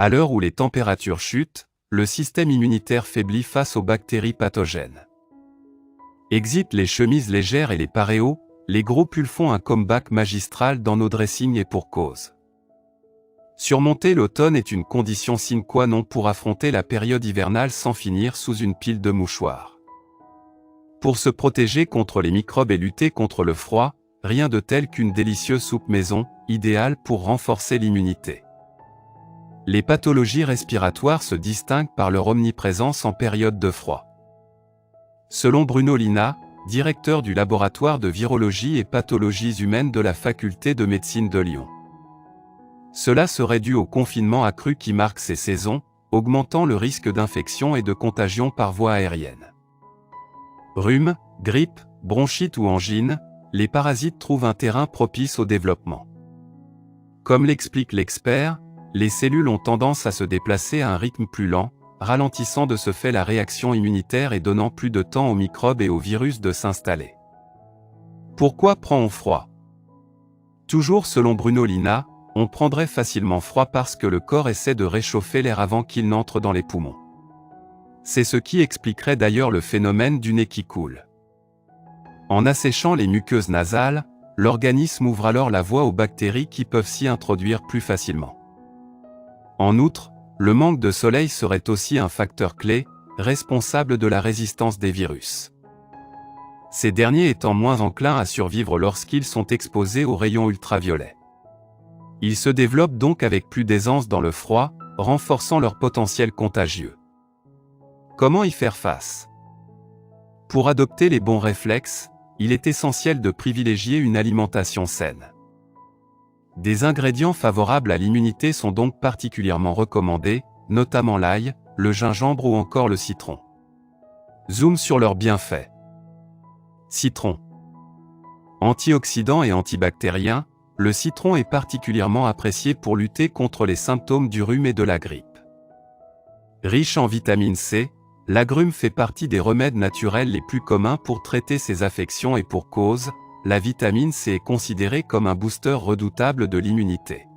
À l'heure où les températures chutent, le système immunitaire faiblit face aux bactéries pathogènes. Exit les chemises légères et les paréos, les gros pulls font un comeback magistral dans nos dressings et pour cause. Surmonter l'automne est une condition sine qua non pour affronter la période hivernale sans finir sous une pile de mouchoirs. Pour se protéger contre les microbes et lutter contre le froid, rien de tel qu'une délicieuse soupe maison, idéale pour renforcer l'immunité. Les pathologies respiratoires se distinguent par leur omniprésence en période de froid. Selon Bruno Lina, directeur du laboratoire de virologie et pathologies humaines de la faculté de médecine de Lyon. Cela serait dû au confinement accru qui marque ces saisons, augmentant le risque d'infection et de contagion par voie aérienne. Rhume, grippe, bronchite ou angine, les parasites trouvent un terrain propice au développement. Comme l'explique l'expert, les cellules ont tendance à se déplacer à un rythme plus lent, ralentissant de ce fait la réaction immunitaire et donnant plus de temps aux microbes et aux virus de s'installer. Pourquoi prend-on froid? Toujours selon Bruno Lina, on prendrait facilement froid parce que le corps essaie de réchauffer l'air avant qu'il n'entre dans les poumons. C'est ce qui expliquerait d'ailleurs le phénomène du nez qui coule. En asséchant les muqueuses nasales, l'organisme ouvre alors la voie aux bactéries qui peuvent s'y introduire plus facilement. En outre, le manque de soleil serait aussi un facteur clé, responsable de la résistance des virus. Ces derniers étant moins enclins à survivre lorsqu'ils sont exposés aux rayons ultraviolets. Ils se développent donc avec plus d'aisance dans le froid, renforçant leur potentiel contagieux. Comment y faire face? Pour adopter les bons réflexes, il est essentiel de privilégier une alimentation saine. Des ingrédients favorables à l'immunité sont donc particulièrement recommandés, notamment l'ail, le gingembre ou encore le citron. Zoom sur leurs bienfaits. Citron. Antioxydant et antibactérien, le citron est particulièrement apprécié pour lutter contre les symptômes du rhume et de la grippe. Riche en vitamine C, l'agrume fait partie des remèdes naturels les plus communs pour traiter ces affections et pour cause, la vitamine C est considérée comme un booster redoutable de l'immunité.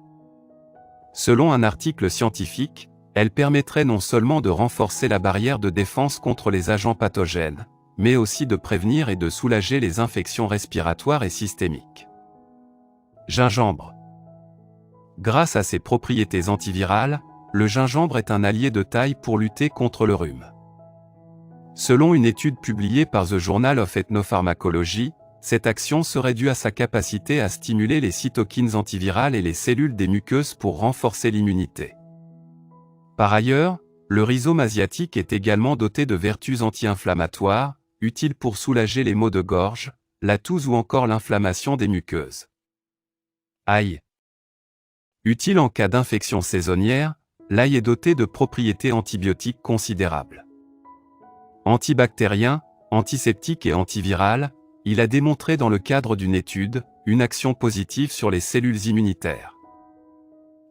Selon un article scientifique, elle permettrait non seulement de renforcer la barrière de défense contre les agents pathogènes, mais aussi de prévenir et de soulager les infections respiratoires et systémiques. Gingembre. Grâce à ses propriétés antivirales, le gingembre est un allié de taille pour lutter contre le rhume. Selon une étude publiée par The Journal of Ethnopharmacology, cette action serait due à sa capacité à stimuler les cytokines antivirales et les cellules des muqueuses pour renforcer l'immunité. Par ailleurs, le rhizome asiatique est également doté de vertus anti-inflammatoires, utiles pour soulager les maux de gorge, la toux ou encore l'inflammation des muqueuses. Ail. Utile en cas d'infection saisonnière, l'ail est doté de propriétés antibiotiques considérables. Antibactérien, antiseptique et antiviral, il a démontré dans le cadre d'une étude, une action positive sur les cellules immunitaires.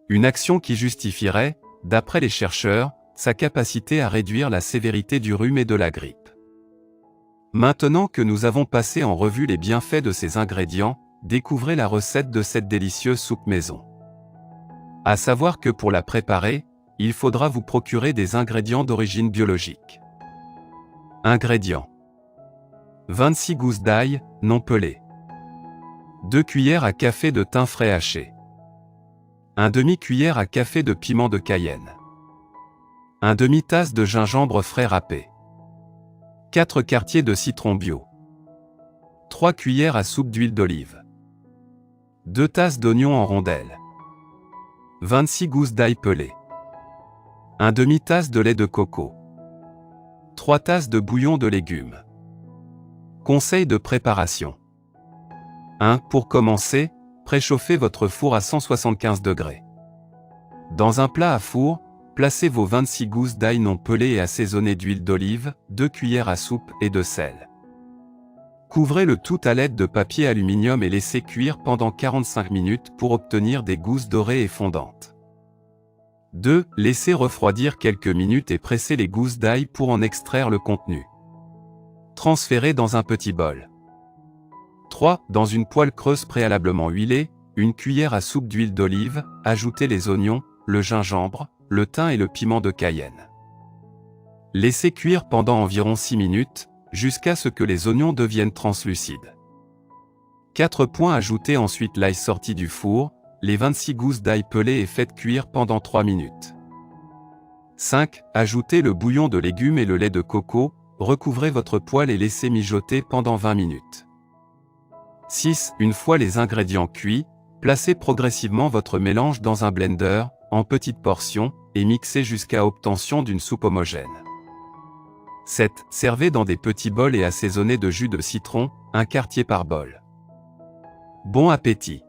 Une action qui justifierait, d'après les chercheurs, sa capacité à réduire la sévérité du rhume et de la grippe. Maintenant que nous avons passé en revue les bienfaits de ces ingrédients, découvrez la recette de cette délicieuse soupe maison. À savoir que pour la préparer, il faudra vous procurer des ingrédients d'origine biologique. Ingrédients. 26 gousses d'ail, non pelées. 2 cuillères à café de thym frais haché. 1 demi-cuillère à café de piment de Cayenne. 1 demi-tasse de gingembre frais râpé. 4 quartiers de citron bio. 3 cuillères à soupe d'huile d'olive. 2 tasses d'oignons en rondelles. 26 gousses d'ail pelées. 1 demi-tasse de lait de coco. 3 tasses de bouillon de légumes. Conseils de préparation. 1. Pour commencer, préchauffez votre four à 175 degrés. Dans un plat à four, placez vos 26 gousses d'ail non pelées et assaisonnées d'huile d'olive, 2 cuillères à soupe et de sel. Couvrez le tout à l'aide de papier aluminium et laissez cuire pendant 45 minutes pour obtenir des gousses dorées et fondantes. 2. Laissez refroidir quelques minutes et pressez les gousses d'ail pour en extraire le contenu. Transférez dans un petit bol. 3. Dans une poêle creuse préalablement huilée, une cuillère à soupe d'huile d'olive, ajoutez les oignons, le gingembre, le thym et le piment de Cayenne. Laissez cuire pendant environ 6 minutes, jusqu'à ce que les oignons deviennent translucides. 4 points. Ajoutez ensuite l'ail sorti du four, les 26 gousses d'ail pelées et faites cuire pendant 3 minutes. 5. Ajoutez le bouillon de légumes et le lait de coco, recouvrez votre poêle et laissez mijoter pendant 20 minutes. 6. Une fois les ingrédients cuits, placez progressivement votre mélange dans un blender, en petites portions, et mixez jusqu'à obtention d'une soupe homogène. 7. Servez dans des petits bols et assaisonnez de jus de citron, un quartier par bol. Bon appétit!